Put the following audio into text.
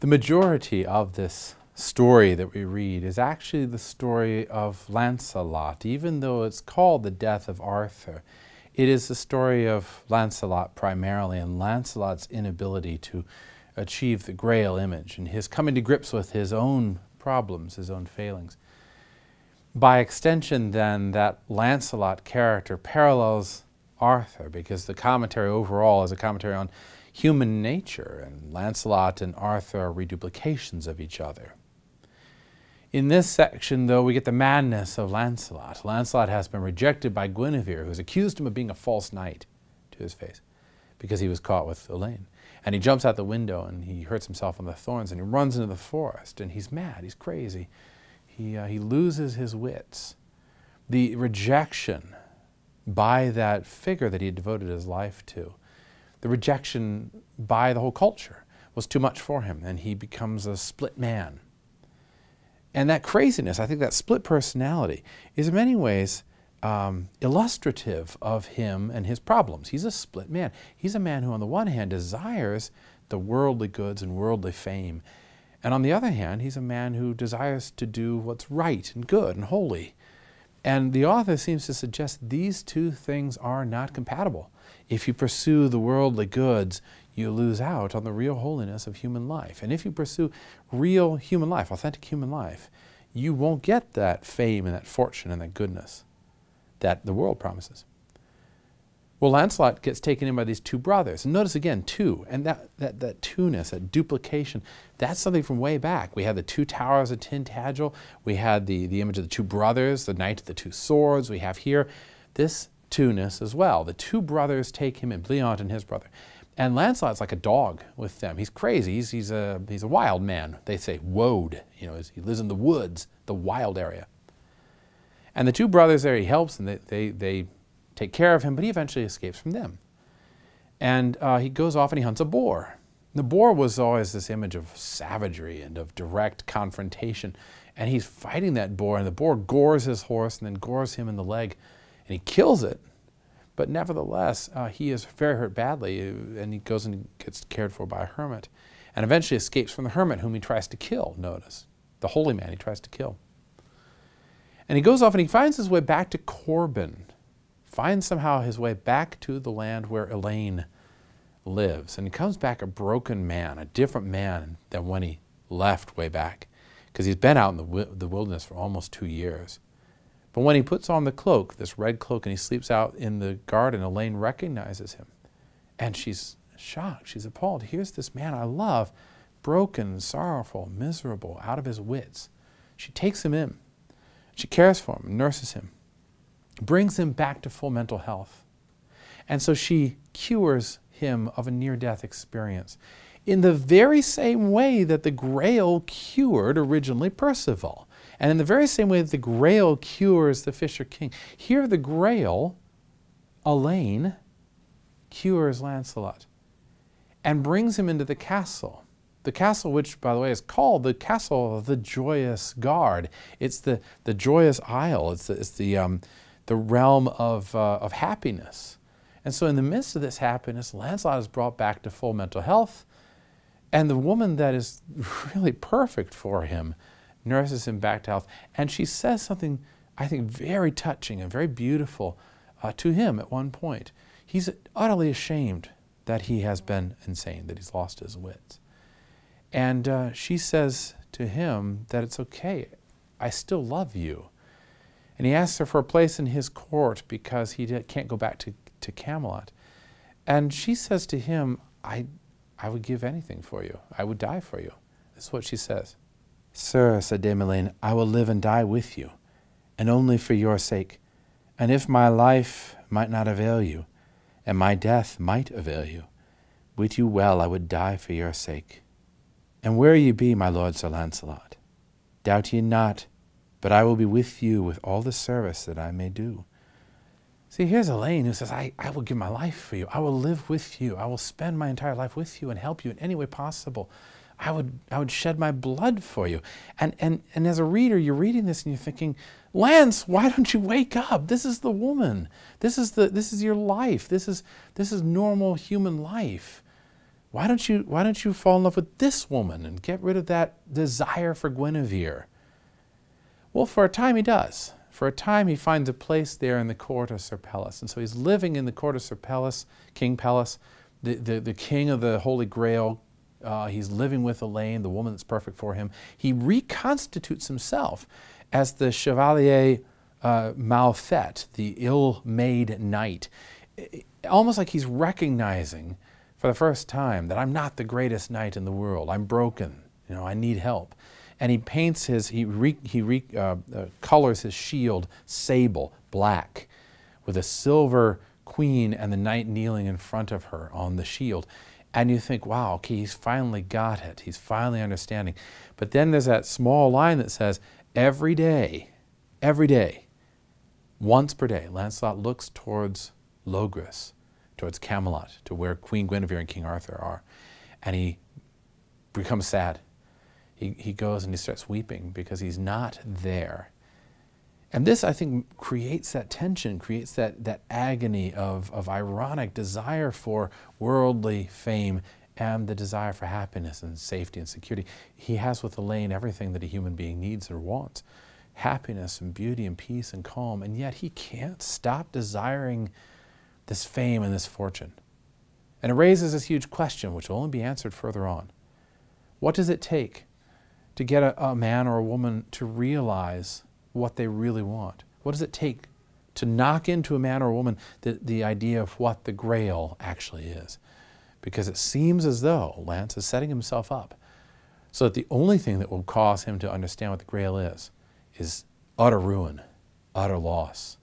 majority of this story that we read is actually the story of Lancelot. Even though it's called the death of Arthur, it is the story of Lancelot primarily, and Lancelot's inability to achieve the Grail image and his coming to grips with his own problems, his own failings. By extension, then, that Lancelot character parallels Arthur, because the commentary overall is a commentary on human nature, and Lancelot and Arthur are reduplications of each other. In this section, though, we get the madness of Lancelot. Lancelot has been rejected by Guinevere, who has accused him of being a false knight to his face, because he was caught with Elaine. And he jumps out the window, and he hurts himself on the thorns, and he runs into the forest, and he's mad, he's crazy. He loses his wits. The rejection by that figure that he had devoted his life to, the rejection by the whole culture, was too much for him, and he becomes a split man. And that craziness, I think that split personality, is in many ways illustrative of him and his problems. He's a split man. He's a man who, on the one hand, desires the worldly goods and worldly fame, and on the other hand, he's a man who desires to do what's right and good and holy. And the author seems to suggest these two things are not compatible. If you pursue the worldly goods, you lose out on the real holiness of human life. And if you pursue real human life, authentic human life, you won't get that fame and that fortune and that goodness that the world promises. Well, Lancelot gets taken in by these two brothers. And notice again, two. And that two-ness, that duplication, that's something from way back. We had the two towers of Tintagel. We had the image of the two brothers, the knight of the two swords. We have here this two-ness as well. The two brothers take him in, Bleant and his brother. And Lancelot's like a dog with them. He's crazy. He's a wild man. They say woad. You know, he lives in the woods, the wild area. And the two brothers there, he helps, and they take care of him, but he eventually escapes from them. And he goes off and he hunts a boar. The boar was always this image of savagery and of direct confrontation. And he's fighting that boar, and the boar gores his horse and then gores him in the leg, and he kills it. But nevertheless, he is very hurt badly, and he goes and gets cared for by a hermit, and eventually escapes from the hermit, whom he tries to kill, notice. The holy man he tries to kill. And he goes off and he finds his way back to Corbin, finds somehow his way back to the land where Elaine lives. And he comes back a broken man, a different man than when he left way back, because he's been out in the wilderness for almost 2 years. But when he puts on the cloak, this red cloak, and he sleeps out in the garden, Elaine recognizes him. And she's shocked, she's appalled. Here's this man I love, broken, sorrowful, miserable, out of his wits. She takes him in. She cares for him, nurses him, brings him back to full mental health. And so she cures him of a near-death experience in the very same way that the Grail cured originally Percival, and in the very same way that the Grail cures the Fisher King. Here the Grail, Elaine, cures Lancelot and brings him into the castle. The castle, which, by the way, is called the Castle of the Joyous Guard. It's the Joyous Isle. It's the realm of happiness. And so in the midst of this happiness, Lancelot is brought back to full mental health, and the woman that is really perfect for him nurses him back to health. And she says something, I think, very touching and very beautiful to him at one point. He's utterly ashamed that he has been insane, that he's lost his wits. And she says to him that it's okay, I still love you. And he asks her for a place in his court because he can't go back to Camelot. And she says to him, I would give anything for you. I would die for you. This is what she says. Sir, said Dame Elaine, I will live and die with you, and only for your sake. And if my life might not avail you, and my death might avail you, wit you well I would die for your sake. And where ye be, my lord Sir Lancelot, doubt ye not, but I will be with you with all the service that I may do. See, here's Elaine who says, I will give my life for you. I will live with you. I will spend my entire life with you and help you in any way possible. I would shed my blood for you. And as a reader, you're reading this and you're thinking, Lance, why don't you wake up? This is the woman. This is your life. This is normal human life. why don't you fall in love with this woman and get rid of that desire for Guinevere? Well, for a time he does. For a time he finds a place there in the court of Sir Pelleas. And so he's living in the court of Sir Pelleas, King Pelleas, the king of the Holy Grail. He's living with Elaine, the woman that's perfect for him. He reconstitutes himself as the Chevalier mal fait, the ill-made knight. Almost like he's recognizing for the first time that I'm not the greatest knight in the world. I'm broken. I need help. And he paints he colors his shield sable, black, with a silver queen and the knight kneeling in front of her on the shield. And you think, wow, okay, he's finally got it. He's finally understanding. But then there's that small line that says, every day, once per day, Lancelot looks towards Logres, towards Camelot, to where Queen Guinevere and King Arthur are. And he becomes sad. He goes and he starts weeping because he's not there. And this, I think, creates that tension, creates that agony of ironic desire for worldly fame and the desire for happiness and safety and security. He has with Elaine everything that a human being needs or wants. Happiness and beauty and peace and calm. And yet he can't stop desiring this fame and this fortune. And it raises this huge question, which will only be answered further on. What does it take to get a man or a woman to realize what they really want? What does it take to knock into a man or a woman the idea of what the Grail actually is? Because it seems as though Lance is setting himself up so that the only thing that will cause him to understand what the Grail is utter ruin, utter loss.